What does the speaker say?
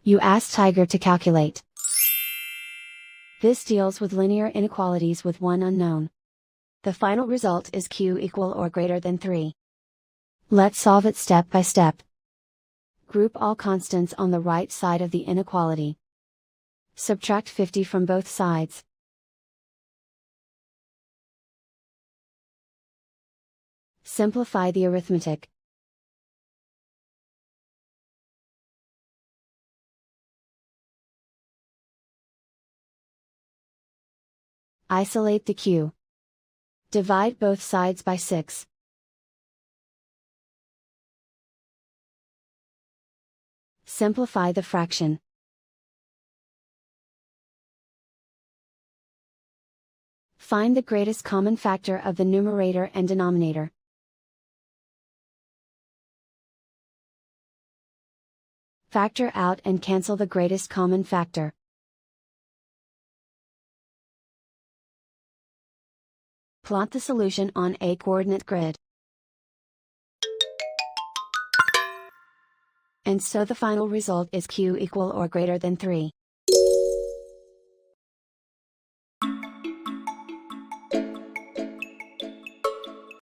You ask Tiger to calculate. This deals with linear inequalities with one unknown. The final result is q equal or greater than 3. Let's solve it step by step. Group all constants on the right side of the inequality. Subtract 50 from both sides. Simplify the arithmetic. Isolate the q. Divide both sides by 6. Simplify the fraction. Find the greatest common factor of the numerator and denominator. Factor out and cancel the greatest common factor. Plot the solution on a coordinate grid. And so the final result is q equal or greater than 3.